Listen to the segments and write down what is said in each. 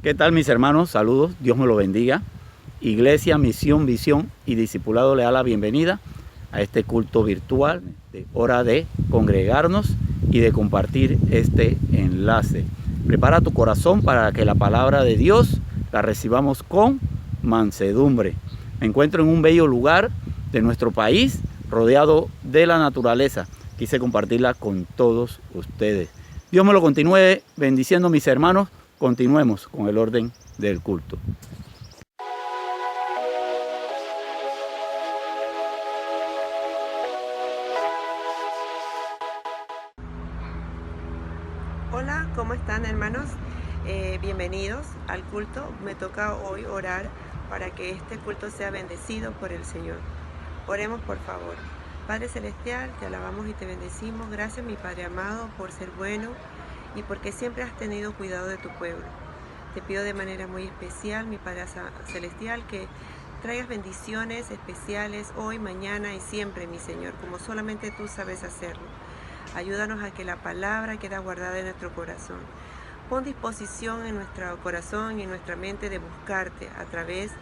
¿Qué tal, mis hermanos? Saludos, Dios me lo bendiga. Iglesia, Misión, Visión y Discipulado le da la bienvenida a este culto virtual, de hora de congregarnos y de compartir este enlace. Prepara tu corazón para que la palabra de Dios la recibamos con mansedumbre. Me encuentro en un bello lugar de nuestro país, rodeado de la naturaleza. Quise compartirla con todos ustedes. Dios me lo continúe bendiciendo, mis hermanos. Continuemos con el orden del culto. Hola, ¿cómo están, hermanos? Bienvenidos al culto. Me toca hoy orar para que este culto sea bendecido por el Señor. Oremos, por favor. Padre Celestial, te alabamos y te bendecimos. Gracias, mi Padre amado, por ser bueno y porque siempre has tenido cuidado de tu pueblo. Te pido de manera muy especial, mi Padre Celestial, que traigas bendiciones especiales hoy, mañana y siempre, mi Señor, como solamente tú sabes hacerlo. Ayúdanos a que la palabra quede guardada en nuestro corazón. Pon disposición en nuestro corazón y en nuestra mente de buscarte a través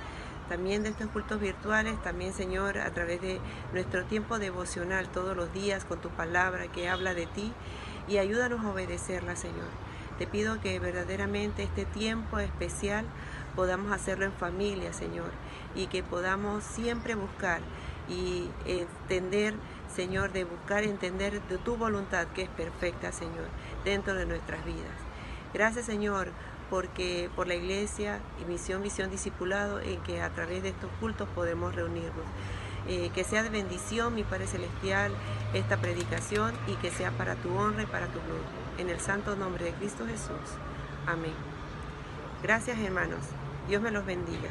también de estos cultos virtuales, también, Señor, a través de nuestro tiempo devocional todos los días con tu palabra que habla de ti, y ayúdanos a obedecerla, Señor. Te pido que verdaderamente este tiempo especial podamos hacerlo en familia, Señor, y que podamos siempre buscar y entender, Señor, de buscar entender de tu voluntad, que es perfecta, Señor, dentro de nuestras vidas. Gracias, Señor, porque por la iglesia y Misión, Visión, Discipulado, en que a través de estos cultos podemos reunirnos. Que sea de bendición, mi Padre Celestial, esta predicación, y que sea para tu honra y para tu gloria. En el santo nombre de Cristo Jesús. Amén. Gracias, hermanos. Dios me los bendiga.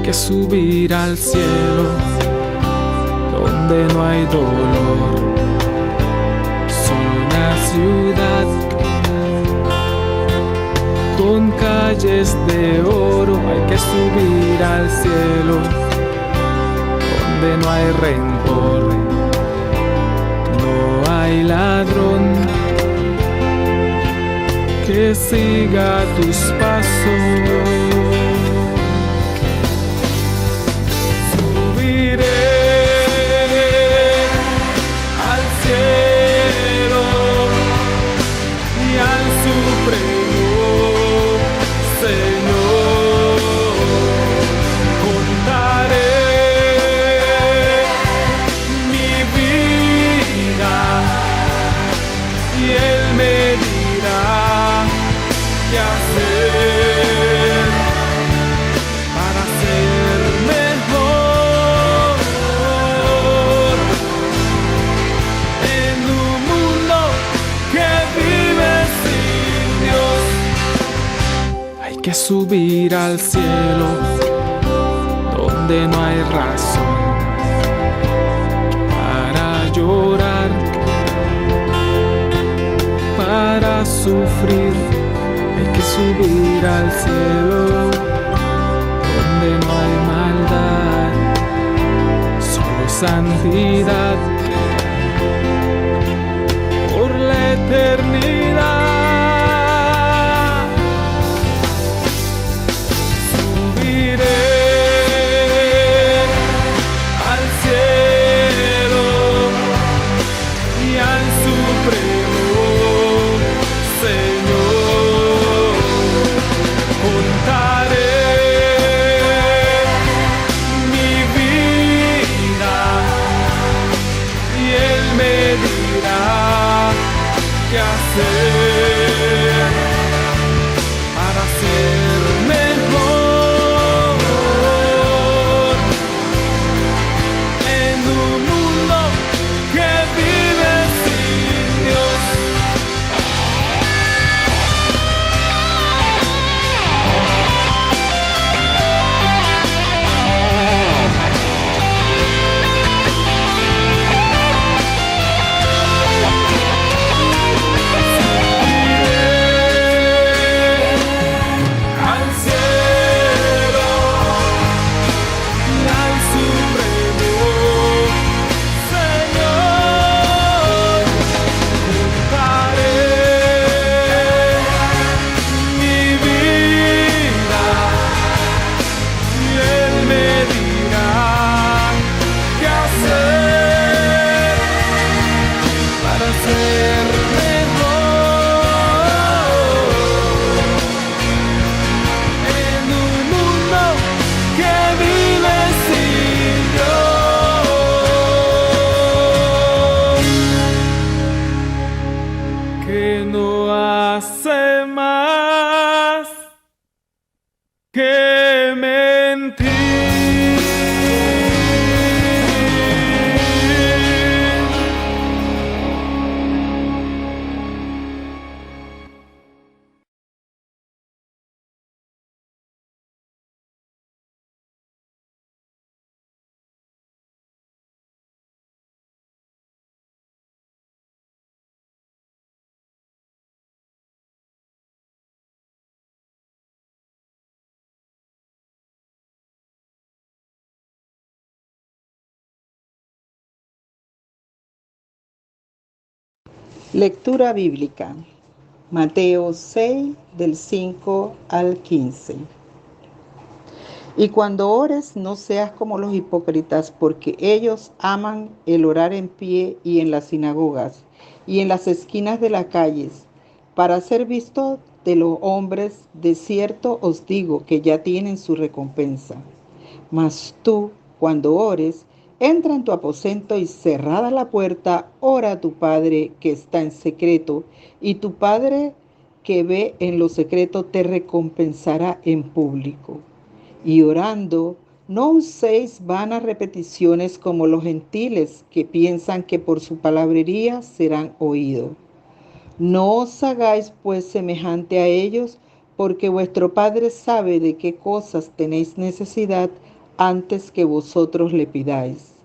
que subir al cielo, donde no hay dolor. Solo una ciudad con calles de oro. Hay que subir al cielo, donde no hay rencor, no hay ladrón que siga tus pasos. Subiré al cielo y al supremo Señor. Contaré mi vida y Él me dirá qué hacer para ser mejor en un mundo que vive sin Dios. Hay que subir al cielo, donde no hay razón para llorar, para sufrir. Hay que subir al cielo, donde no hay maldad, solo santidad por la eternidad. Subiré al cielo y al supremo Señor. Contaré mi vida y Él me dirá qué hacer para ser mejor en un mundo que vive sin Dios. Al cielo y al supremo Señor. Contaré mi vida y Él me dirá qué hacer para ser mejor en un mundo que vive sin Dios, que no hace más que mentir. Lectura bíblica. Mateo 6, del 5 al 15. Y cuando ores, no seas como los hipócritas, porque ellos aman el orar en pie y en las sinagogas y en las esquinas de las calles, para ser vistos de los hombres. De cierto os digo que ya tienen su recompensa. Mas tú, cuando ores, entra en tu aposento y cerrada la puerta, ora a tu Padre que está en secreto, y tu Padre que ve en lo secreto te recompensará en público. Y orando, no uséis vanas repeticiones como los gentiles, que piensan que por su palabrería serán oídos. No os hagáis pues semejante a ellos, porque vuestro Padre sabe de qué cosas tenéis necesidad antes que vosotros le pidáis.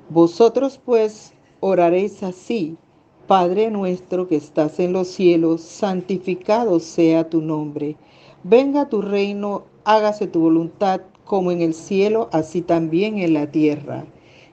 Vosotros pues oraréis así: Padre nuestro que estás en los cielos, santificado sea tu nombre. Venga tu reino, hágase tu voluntad, como en el cielo, así también en la tierra.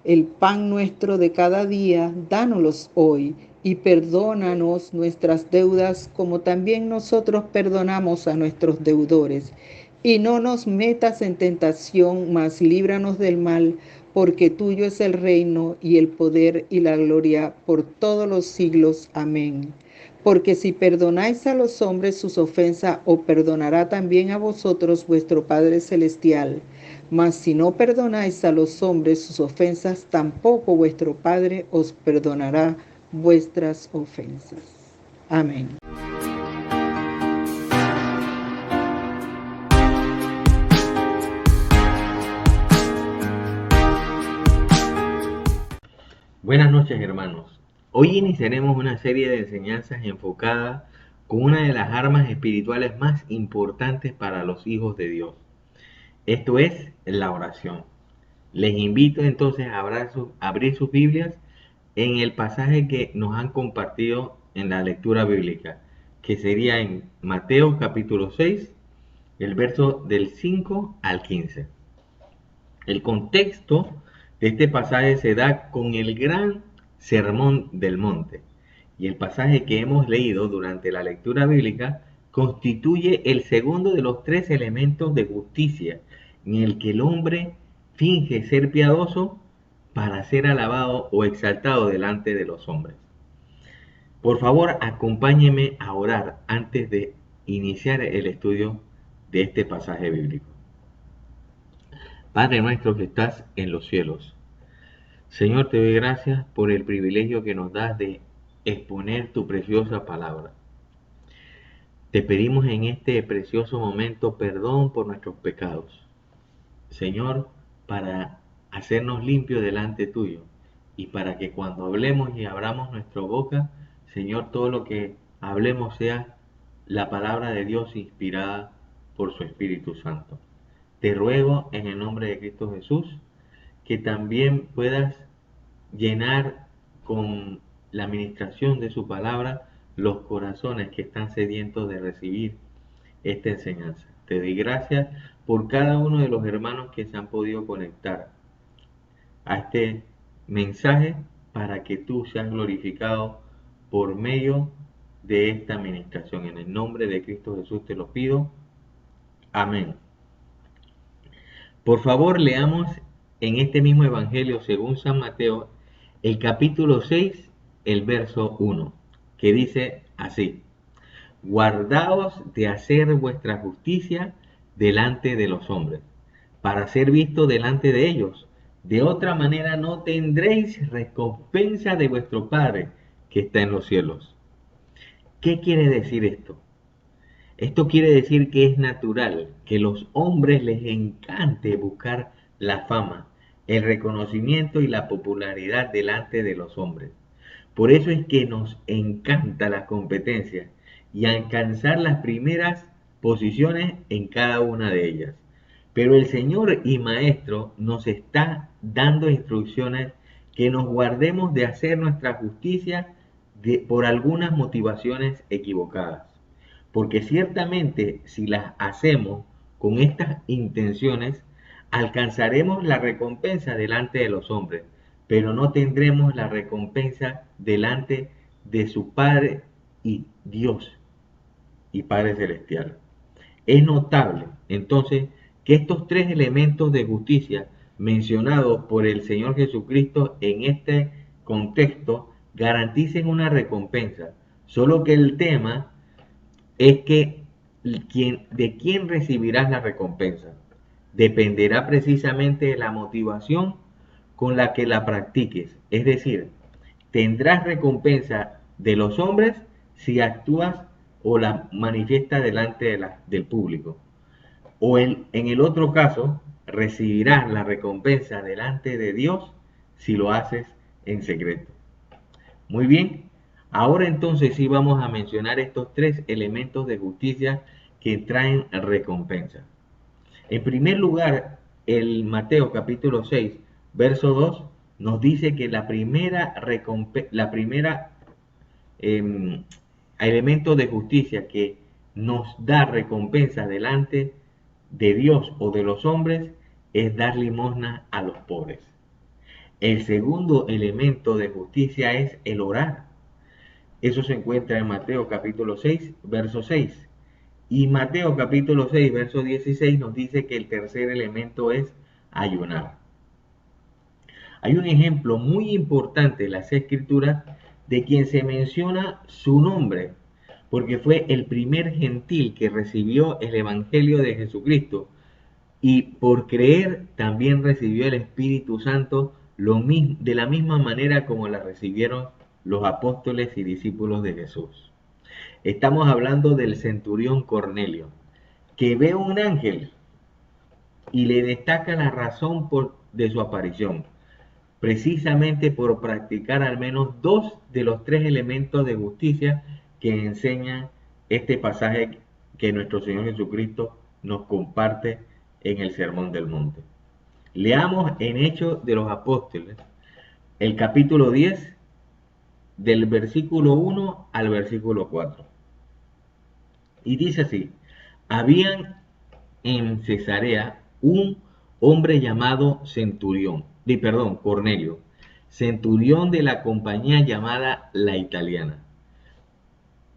El pan nuestro de cada día, dánoslo hoy, y perdónanos nuestras deudas, como también nosotros perdonamos a nuestros deudores. Y no nos metas en tentación, mas líbranos del mal, porque tuyo es el reino y el poder y la gloria por todos los siglos. Amén. Porque si perdonáis a los hombres sus ofensas, os perdonará también a vosotros vuestro Padre Celestial. Mas si no perdonáis a los hombres sus ofensas, tampoco vuestro Padre os perdonará vuestras ofensas. Amén. Buenas noches, hermanos. Hoy iniciaremos una serie de enseñanzas enfocadas con una de las armas espirituales más importantes para los hijos de Dios. Esto es la oración. Les invito entonces a abrir sus Biblias en el pasaje que nos han compartido en la lectura bíblica, que sería en Mateo capítulo 6, el verso del 5 al 15. El contexto de este pasaje se da con el gran sermón del monte, y el pasaje que hemos leído durante la lectura bíblica constituye el segundo de los tres elementos de justicia en el que el hombre finge ser piadoso para ser alabado o exaltado delante de los hombres. Por favor, acompáñeme a orar antes de iniciar el estudio de este pasaje bíblico. Padre nuestro que estás en los cielos, Señor, te doy gracias por el privilegio que nos das de exponer tu preciosa palabra. Te pedimos en este precioso momento perdón por nuestros pecados, Señor, para hacernos limpios delante tuyo y para que cuando hablemos y abramos nuestra boca, Señor, todo lo que hablemos sea la palabra de Dios inspirada por su Espíritu Santo. Te ruego en el nombre de Cristo Jesús que también puedas llenar con la administración de su palabra los corazones que están sedientos de recibir esta enseñanza. Te doy gracias por cada uno de los hermanos que se han podido conectar a este mensaje para que tú seas glorificado por medio de esta administración. En el nombre de Cristo Jesús te lo pido. Amén. Por favor, leamos en este mismo evangelio según San Mateo el capítulo 6, el verso 1, que dice así: guardaos de hacer vuestra justicia delante de los hombres, para ser visto delante de ellos. De otra manera no tendréis recompensa de vuestro Padre que está en los cielos. ¿Qué quiere decir esto? Esto quiere decir que es natural que los hombres les encante buscar la fama, el reconocimiento y la popularidad delante de los hombres. Por eso es que nos encanta la competencia y alcanzar las primeras posiciones en cada una de ellas. Pero el Señor y Maestro nos está dando instrucciones que nos guardemos de hacer nuestra justicia por algunas motivaciones equivocadas. Porque ciertamente si las hacemos con estas intenciones, alcanzaremos la recompensa delante de los hombres, pero no tendremos la recompensa delante de su Padre y Dios y Padre Celestial. Es notable, entonces, que estos tres elementos de justicia mencionados por el Señor Jesucristo en este contexto garanticen una recompensa, solo que el tema es que de quién recibirás la recompensa dependerá precisamente de la motivación con la que la practiques. Es decir, tendrás recompensa de los hombres si actúas o la manifiestas delante del público. O en el otro caso, recibirás la recompensa delante de Dios si lo haces en secreto. Muy bien, ahora entonces sí vamos a mencionar estos tres elementos de justicia que traen recompensa. En primer lugar, el Mateo capítulo 6, verso 2, nos dice que la primera elemento de justicia que nos da recompensa delante de Dios o de los hombres es dar limosna a los pobres. El segundo elemento de justicia es el orar. Eso se encuentra en Mateo capítulo 6, verso 6. Y Mateo capítulo 6, verso 16 nos dice que el tercer elemento es ayunar. Hay un ejemplo muy importante en las Escrituras de quien se menciona su nombre, porque fue el primer gentil que recibió el Evangelio de Jesucristo y por creer también recibió el Espíritu Santo de la misma manera como la recibieron los apóstoles y discípulos de Jesús. Estamos hablando del centurión Cornelio, que ve un ángel y le destaca la razón de su aparición, precisamente por practicar al menos 2 de los 3 elementos de justicia que enseña este pasaje que nuestro Señor Jesucristo nos comparte en el Sermón del Monte. Leamos en Hechos de los Apóstoles, el capítulo 10, del versículo 1 al versículo 4. Y dice así: habían en Cesarea un hombre llamado Cornelio, centurión de la compañía llamada La Italiana,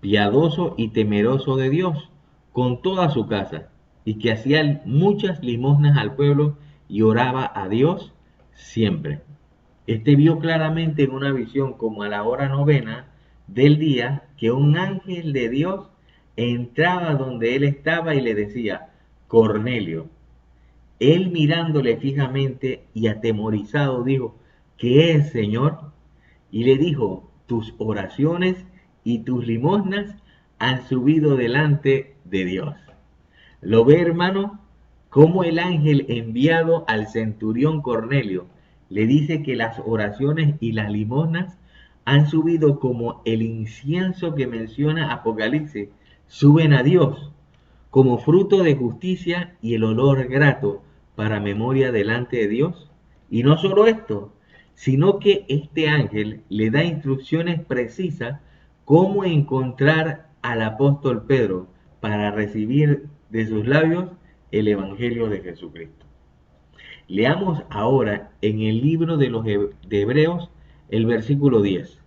piadoso y temeroso de Dios con toda su casa, y que hacía muchas limosnas al pueblo y oraba a Dios siempre. Este vio claramente en una visión como a la hora 9 del día que un ángel de Dios entraba donde él estaba y le decía: Cornelio. Él mirándole fijamente y atemorizado dijo: ¿qué es, Señor? Y le dijo: tus oraciones y tus limosnas han subido delante de Dios. ¿Lo ve, hermano? Cómo el ángel enviado al centurión Cornelio le dice que las oraciones y las limosnas han subido como el incienso que menciona Apocalipsis, suben a Dios como fruto de justicia y el olor grato para memoria delante de Dios. Y no solo esto, sino que este ángel le da instrucciones precisas cómo encontrar al apóstol Pedro para recibir de sus labios el Evangelio de Jesucristo. Leamos ahora en el libro de Hebreos el versículo 10.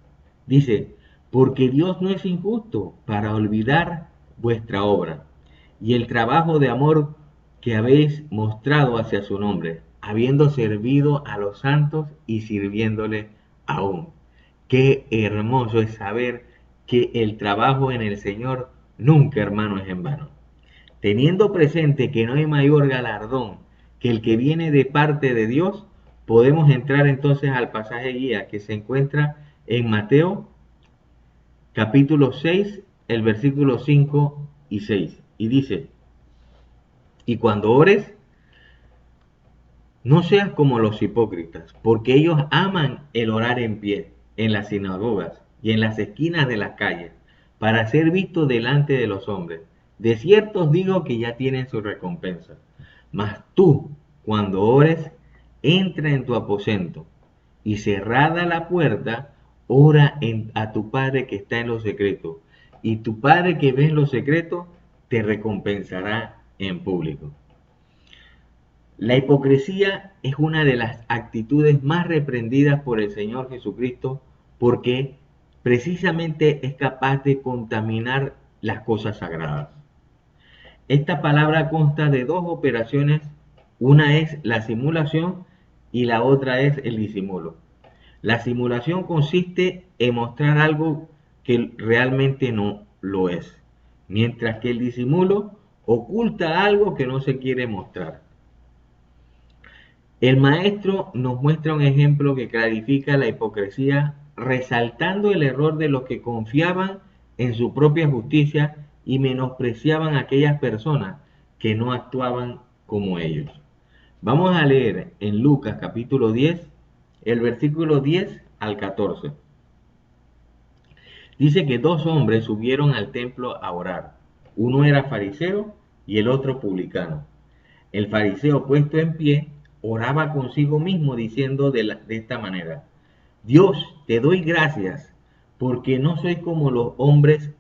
Dice: porque Dios no es injusto para olvidar vuestra obra y el trabajo de amor que habéis mostrado hacia su nombre, habiendo servido a los santos y sirviéndole aún. Qué hermoso es saber que el trabajo en el Señor nunca, hermano, es en vano. Teniendo presente que no hay mayor galardón que el que viene de parte de Dios, podemos entrar entonces al pasaje guía que se encuentra en Mateo capítulo 6, el versículo 5 y 6. Y dice: y cuando ores, no seas como los hipócritas, porque ellos aman el orar en pie, en las sinagogas y en las esquinas de las calles, para ser vistos delante de los hombres. De cierto os digo que ya tienen su recompensa. Mas tú, cuando ores, entra en tu aposento, y cerrada la puerta, ora a tu Padre que está en lo secreto, y tu Padre que ve en lo secreto te recompensará en público. La hipocresía es una de las actitudes más reprendidas por el Señor Jesucristo, porque precisamente es capaz de contaminar las cosas sagradas. Esta palabra consta de 2 operaciones: una es la simulación y la otra es el disimulo. La simulación consiste en mostrar algo que realmente no lo es, mientras que el disimulo oculta algo que no se quiere mostrar. El maestro nos muestra un ejemplo que clarifica la hipocresía, resaltando el error de los que confiaban en su propia justicia y menospreciaban a aquellas personas que no actuaban como ellos. Vamos a leer en Lucas capítulo 10, el versículo 10 al 14. Dice que 2 hombres subieron al templo a orar. Uno era fariseo y el otro publicano. El fariseo, puesto en pie, oraba consigo mismo diciendo de esta manera: Dios, te doy gracias porque no soy como los hombres,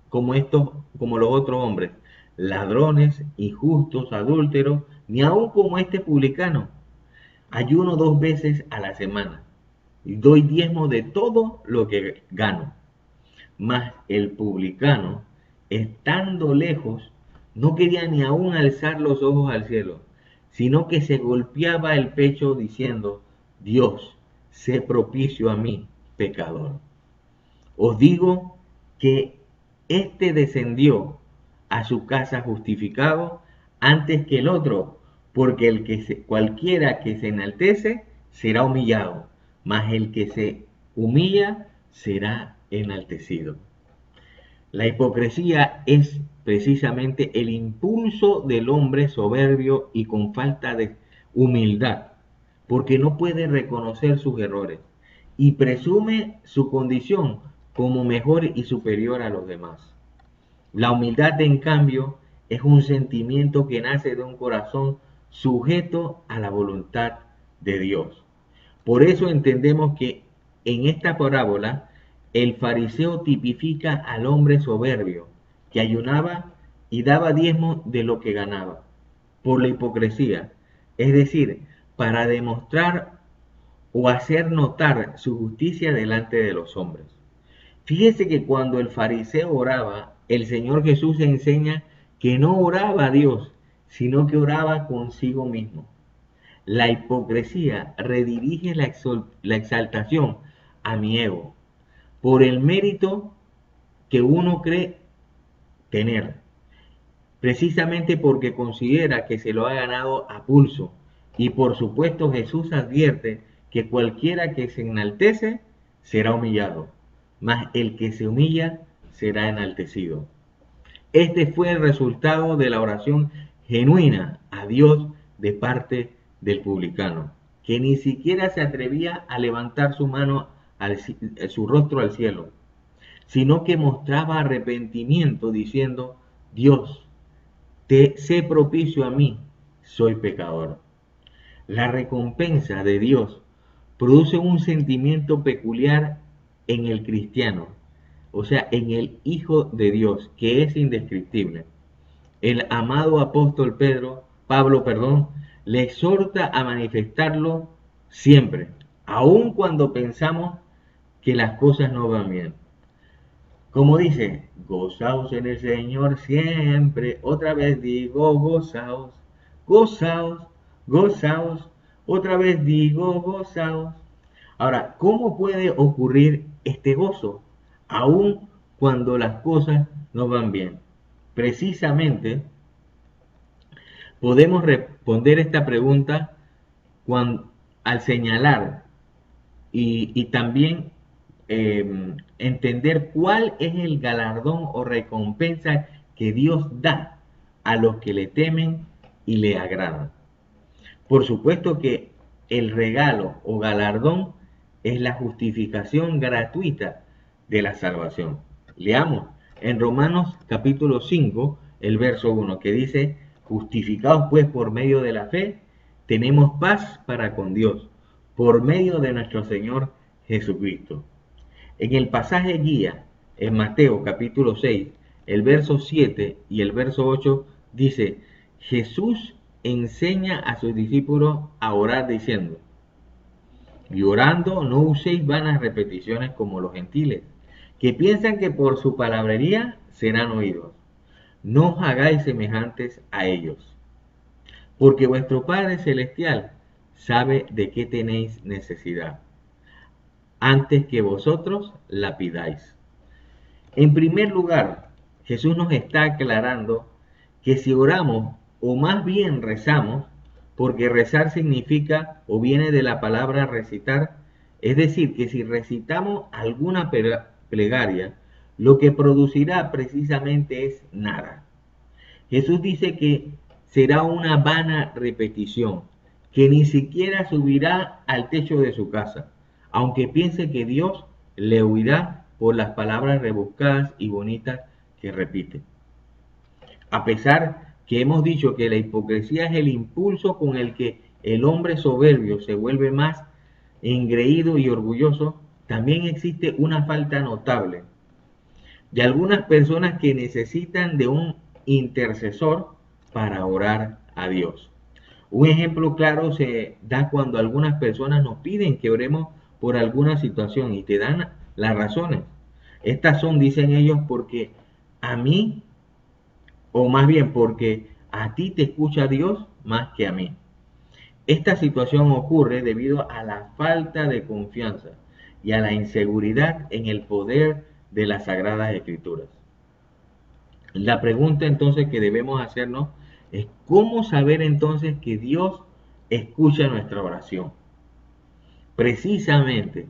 como los otros hombres, ladrones, injustos, adúlteros, ni aun como este publicano. Ayuno 2 veces a la semana y doy diezmo de todo lo que gano. Mas el publicano, estando lejos, no quería ni aún alzar los ojos al cielo, sino que se golpeaba el pecho diciendo: Dios, sé propicio a mí, pecador. Os digo que éste descendió a su casa justificado antes que el otro, porque cualquiera que se enaltece será humillado, mas el que se humilla será enaltecido. La hipocresía es precisamente el impulso del hombre soberbio y con falta de humildad, porque no puede reconocer sus errores y presume su condición como mejor y superior a los demás. La humildad, en cambio, es un sentimiento que nace de un corazón sujeto a la voluntad de Dios. Por eso entendemos que en esta parábola el fariseo tipifica al hombre soberbio que ayunaba y daba diezmo de lo que ganaba por la hipocresía, es decir, para demostrar o hacer notar su justicia delante de los hombres. Fíjese que cuando el fariseo oraba, el Señor Jesús enseña que no oraba a Dios, sino que oraba consigo mismo. La hipocresía redirige la exaltación a mi ego por el mérito que uno cree tener, precisamente porque considera que se lo ha ganado a pulso. Y por supuesto Jesús advierte que cualquiera que se enaltece será humillado, mas el que se humilla será enaltecido. Este fue el resultado de la oración genuina a Dios de parte del publicano, que ni siquiera se atrevía a levantar su mano, su rostro al cielo, sino que mostraba arrepentimiento diciendo: Dios, sé propicio a mí, soy pecador. La recompensa de Dios produce un sentimiento peculiar en el cristiano, o sea, en el Hijo de Dios, que es indescriptible. El amado apóstol Pablo, le exhorta a manifestarlo siempre, aun cuando pensamos que las cosas no van bien. Como dice: gozaos en el Señor siempre. Otra vez digo: gozaos, gozaos, gozaos. Otra vez digo: gozaos. Ahora, ¿cómo puede ocurrir este gozo aun cuando las cosas no van bien? Precisamente podemos responder esta pregunta al señalar y también entender cuál es el galardón o recompensa que Dios da a los que le temen y le agradan. Por supuesto que el regalo o galardón es la justificación gratuita de la salvación. Leamos en Romanos capítulo 5, el verso 1, que dice: justificados pues por medio de la fe, tenemos paz para con Dios, por medio de nuestro Señor Jesucristo. En el pasaje guía, en Mateo capítulo 6, el verso 7 y el verso 8, dice: Jesús enseña a sus discípulos a orar diciendo: y orando no uséis vanas repeticiones como los gentiles, que piensan que por su palabrería serán oídos. No os hagáis semejantes a ellos, porque vuestro Padre Celestial sabe de qué tenéis necesidad, antes que vosotros la pidáis. En primer lugar, Jesús nos está aclarando que si oramos, o más bien rezamos, porque rezar significa o viene de la palabra recitar, es decir, que si recitamos alguna plegaria, lo que producirá precisamente es nada. Jesús dice que será una vana repetición, que ni siquiera subirá al techo de su casa, aunque piense que Dios le oirá por las palabras rebuscadas y bonitas que repite. A pesar que hemos dicho que la hipocresía es el impulso con el que el hombre soberbio se vuelve más engreído y orgulloso, también existe una falta notable de algunas personas que necesitan de un intercesor para orar a Dios. Un ejemplo claro se da cuando algunas personas nos piden que oremos por alguna situación y te dan las razones. Estas son, dicen ellos, porque a mí, o más bien porque a ti te escucha Dios más que a mí. Esta situación ocurre debido a la falta de confianza y a la inseguridad en el poder de las Sagradas Escrituras. La pregunta entonces que debemos hacernos es ¿cómo saber entonces que Dios escucha nuestra oración? Precisamente,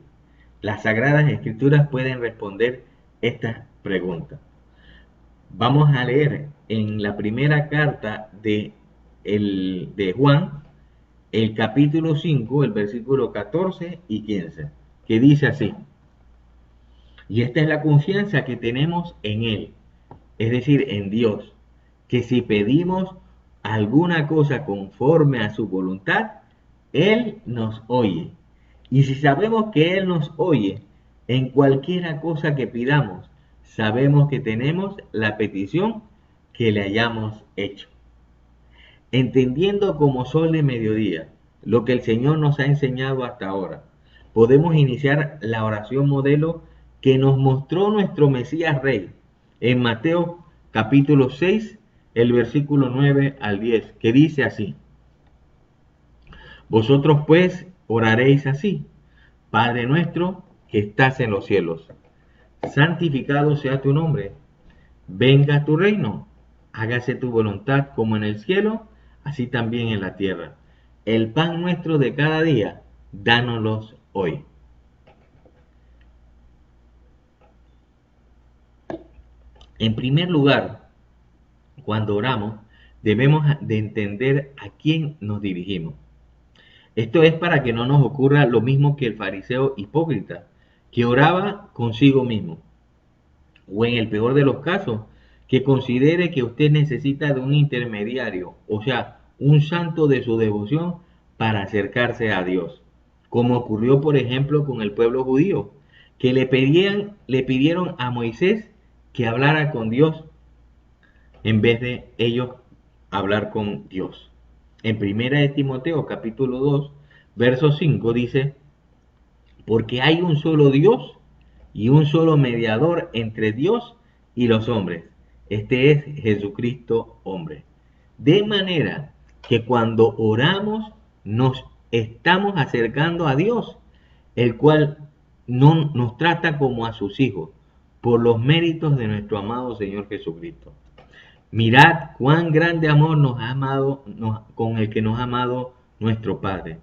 las Sagradas Escrituras pueden responder estas preguntas. Vamos a leer en la primera carta de Juan, el capítulo 5, el versículo 14 y 15, que dice así: y esta es la confianza que tenemos en Él, es decir, en Dios, que si pedimos alguna cosa conforme a su voluntad, Él nos oye. Y si sabemos que Él nos oye, en cualquiera cosa que pidamos, sabemos que tenemos la petición que le hayamos hecho. Entendiendo como sol de mediodía lo que el Señor nos ha enseñado hasta ahora, podemos iniciar la oración modelo que nos mostró nuestro Mesías Rey en Mateo capítulo 6, el versículo 9 al 10, que dice así: vosotros pues oraréis así: Padre nuestro que estás en los cielos, santificado sea tu nombre, venga tu reino, hágase tu voluntad como en el cielo, así también en la tierra. El pan nuestro de cada día, dánoslo hoy. En primer lugar, cuando oramos, debemos de entender a quién nos dirigimos. Esto es para que no nos ocurra lo mismo que el fariseo hipócrita, que oraba consigo mismo. O en el peor de los casos, que considere que usted necesita de un intermediario, o sea, un santo de su devoción para acercarse a Dios. Como ocurrió, por ejemplo, con el pueblo judío, que le pidieron a Moisés que hablara con Dios en vez de ellos hablar con Dios. En 1 Timoteo capítulo 2, verso 5 dice: porque hay un solo Dios y un solo mediador entre Dios y los hombres. Este es Jesucristo hombre. De manera que cuando oramos nos estamos acercando a Dios, el cual no nos trata como a sus hijos, por los méritos de nuestro amado Señor Jesucristo. Mirad cuán grande amor nos ha amado, con el que nos ha amado nuestro Padre,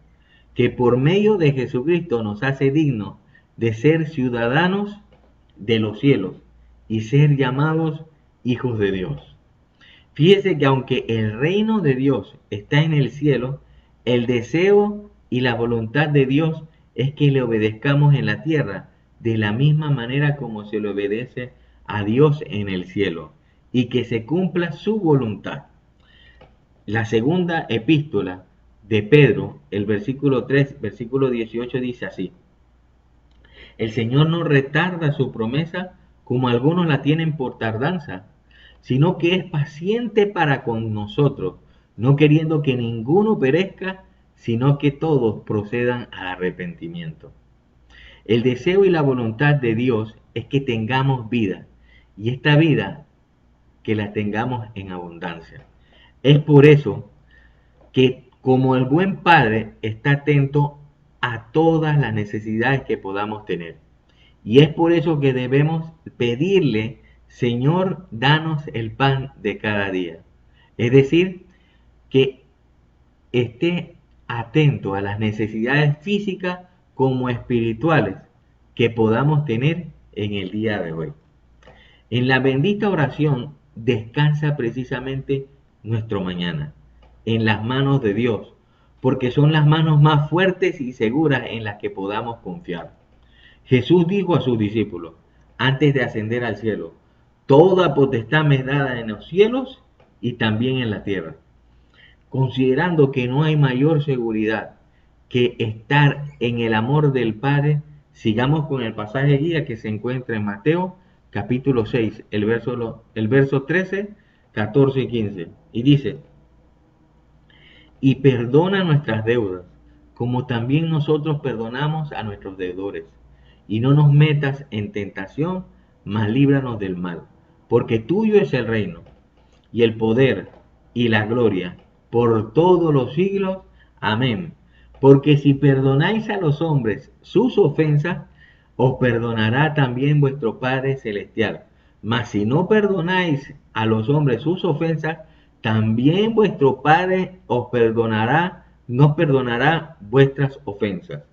que por medio de Jesucristo nos hace dignos de ser ciudadanos de los cielos y ser llamados hijos de Dios. Fíjese que aunque el reino de Dios está en el cielo, el deseo y la voluntad de Dios es que le obedezcamos en la tierra de la misma manera como se le obedece a Dios en el cielo, y que se cumpla su voluntad. La segunda epístola de Pedro, el versículo 3, versículo 18 dice así: el Señor no retarda su promesa como algunos la tienen por tardanza, sino que es paciente para con nosotros, no queriendo que ninguno perezca, sino que todos procedan al arrepentimiento. El deseo y la voluntad de Dios es que tengamos vida, y esta vida que la tengamos en abundancia. Es por eso que, como el buen padre, está atento a todas las necesidades que podamos tener. Y es por eso que debemos pedirle: Señor, danos el pan de cada día. Es decir, que esté atento a las necesidades físicas como espirituales que podamos tener en el día de hoy. En la bendita oración descansa precisamente nuestro mañana, en las manos de Dios, porque son las manos más fuertes y seguras en las que podamos confiar. Jesús dijo a sus discípulos, antes de ascender al cielo: toda potestad me es dada en los cielos y también en la tierra. Considerando que no hay mayor seguridad que estar en el amor del Padre, sigamos con el pasaje guía que se encuentra en Mateo capítulo 6, el verso 13, 14 y 15. Y dice: y perdona nuestras deudas, como también nosotros perdonamos a nuestros deudores. Y no nos metas en tentación, mas líbranos del mal. Porque tuyo es el reino, y el poder, y la gloria, por todos los siglos. Amén. Porque si perdonáis a los hombres sus ofensas, os perdonará también vuestro Padre Celestial. Mas si no perdonáis a los hombres sus ofensas, también vuestro Padre nos perdonará vuestras ofensas.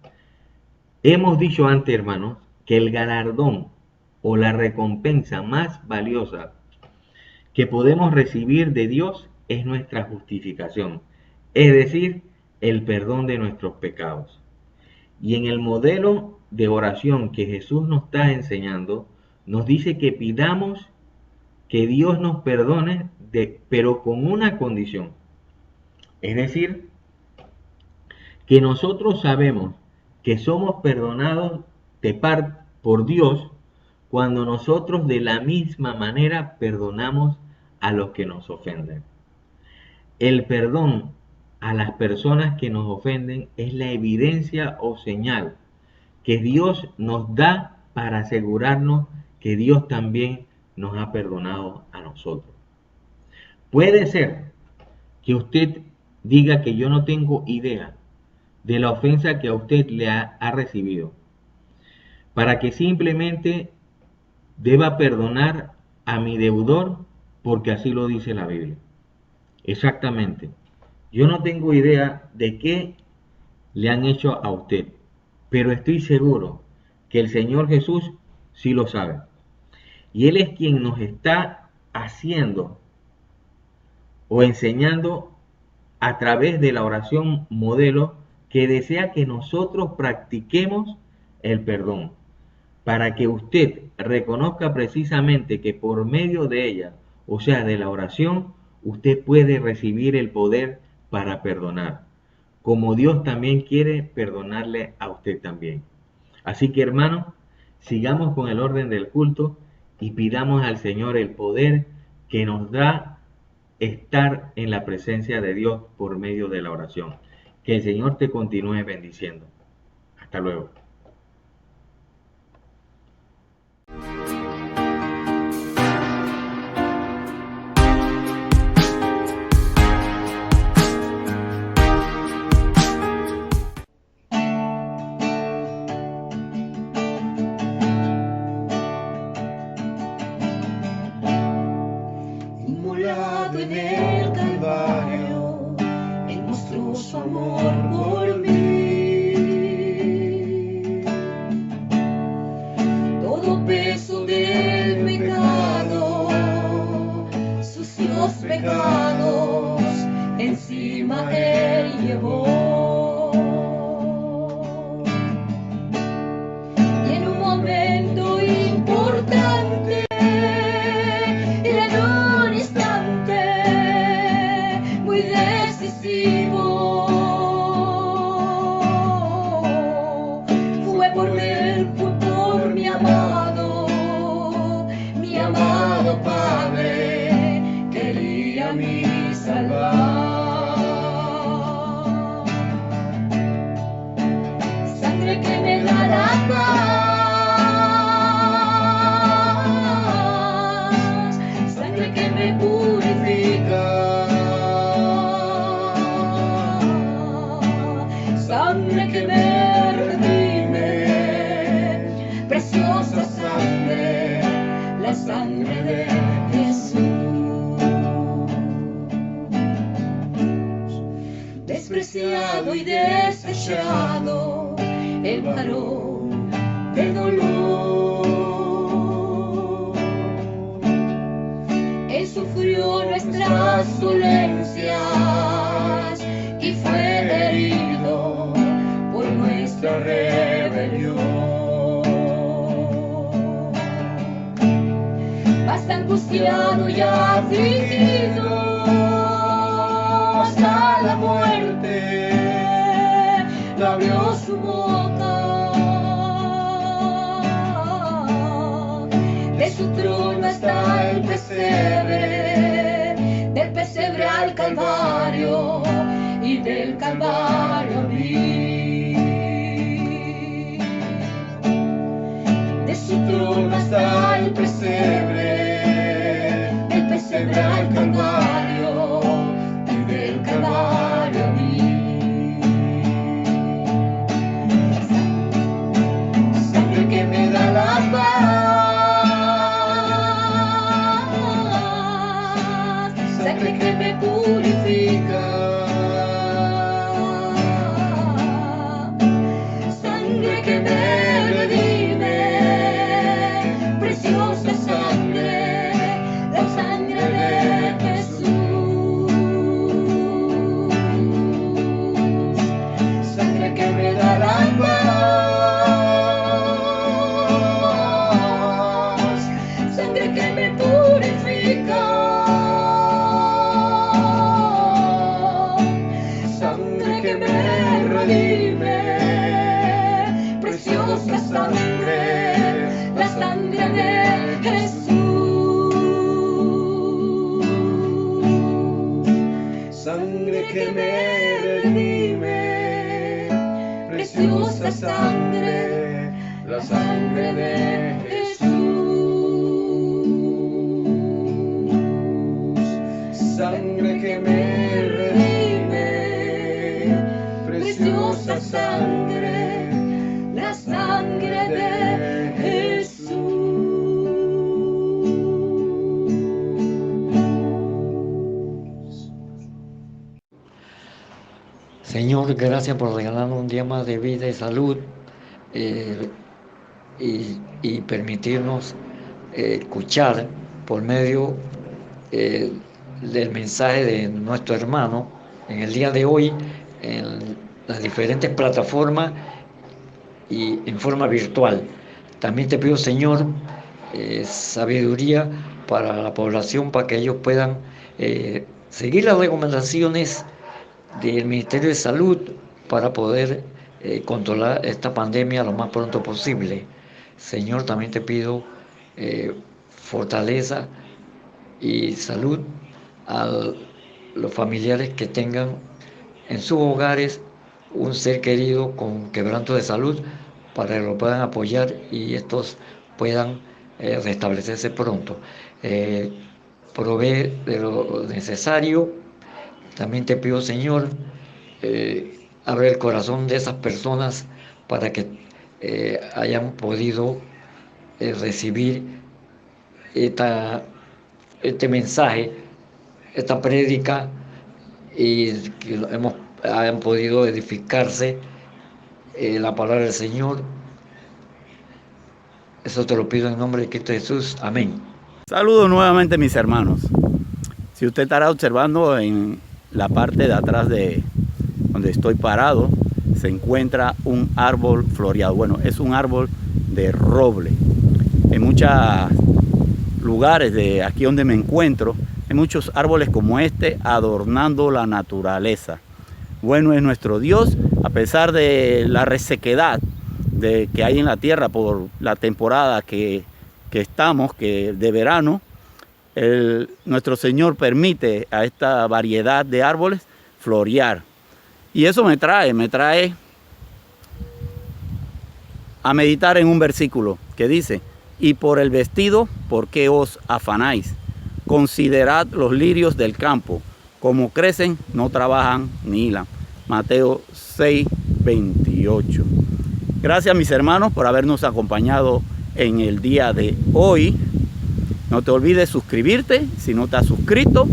Hemos dicho antes, hermanos, que el galardón o la recompensa más valiosa que podemos recibir de Dios es nuestra justificación, es decir, el perdón de nuestros pecados. Y en el modelo de oración que Jesús nos está enseñando, nos dice que pidamos que Dios nos perdone, pero con una condición. Es decir, que nosotros sabemos que somos perdonados por Dios cuando nosotros de la misma manera perdonamos a los que nos ofenden. El perdón a las personas que nos ofenden es la evidencia o señal que Dios nos da para asegurarnos que Dios también nos ha perdonado a nosotros. Puede ser que usted diga que yo no tengo idea de la ofensa que a usted le ha recibido, para que simplemente deba perdonar a mi deudor porque así lo dice la Biblia. Exactamente. Yo no tengo idea de qué le han hecho a usted, pero estoy seguro que el Señor Jesús sí lo sabe. Y Él es quien nos está haciendo o enseñando a través de la oración modelo que desea que nosotros practiquemos el perdón, para que usted reconozca precisamente que por medio de ella, o sea, de la oración, usted puede recibir el poder para perdonar, como Dios también quiere perdonarle a usted también. Así que, hermanos, sigamos con el orden del culto y pidamos al Señor el poder que nos da estar en la presencia de Dios por medio de la oración. Que el Señor te continúe bendiciendo. Hasta luego. Inmolado en el Calvario, Él mostró su amor por mí. Todo peso del pecado, sucios pecados, encima Él llevó. Y en un momento importante, fue por él, fue por mi amado Padre, quería mi salvar. Sangre que me dará paz, sangre que me purifica, sangre que me redime, preciosa sangre, la sangre de Jesús. Despreciado y desechado, el varón de dolor, Él sufrió nuestras dolencias y fue herido por nuestra rebelión. Más angustiado y afligido, hasta la muerte, no abrió su boca. De su trono está el pesebre, del pesebre al Calvario y del Calvario a mí. De su trono está el pesebre, del pesebre al Calvario y del Calvario a mí. Sangre que me da la paz, sangre que me purifica, sangre que me redime, preciosa sangre, la sangre de Jesús, sangre que me da la paz, sangre que me purifica, sangre que me redime, preciosa sangre, la sangre de Jesús, sangre que me redime, preciosa sangre, la sangre de Jesús, sangre que me redime, preciosa sangre, la sangre de Jesús. Señor, gracias por regalarnos un día más de vida y salud y permitirnos escuchar por medio del mensaje de nuestro hermano en el día de hoy en las diferentes plataformas y en forma virtual. También te pido, Señor, sabiduría para la población, para que ellos puedan seguir las recomendaciones del Ministerio de Salud para poder controlar esta pandemia lo más pronto posible. Señor, también te pido fortaleza y salud a los familiares que tengan en sus hogares un ser querido con quebranto de salud, para que lo puedan apoyar y estos puedan restablecerse pronto. Provee de lo necesario. También te pido, Señor, abre el corazón de esas personas para que hayan podido recibir este mensaje, esta prédica, y que hayan podido edificarse la palabra del Señor. Eso te lo pido en nombre de Cristo Jesús. Amén. Saludos nuevamente, mis hermanos. Si usted estará observando en la parte de atrás de donde estoy parado, se encuentra un árbol floreado. Bueno, es un árbol de roble. En muchos lugares de aquí donde me encuentro, hay muchos árboles como este adornando la naturaleza. Bueno es nuestro Dios, a pesar de la resequedad que hay en la tierra por la temporada que estamos, que de verano. Nuestro Señor permite a esta variedad de árboles florear. Y eso me trae a meditar en un versículo que dice: y por el vestido, ¿por qué os afanáis? Considerad los lirios del campo, como crecen, no trabajan ni hilan. Mateo 6:28. Gracias, mis hermanos, por habernos acompañado en el día de hoy. No te olvides suscribirte si no te has suscrito.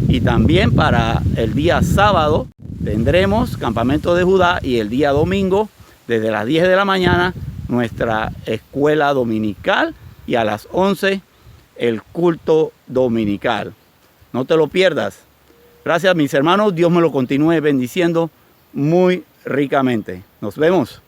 Y también para el día sábado tendremos Campamento de Judá, y el día domingo desde las 10 de la mañana nuestra escuela dominical, y a las 11 el culto dominical. No te lo pierdas. Gracias, mis hermanos. Dios me lo continúe bendiciendo muy ricamente. Nos vemos.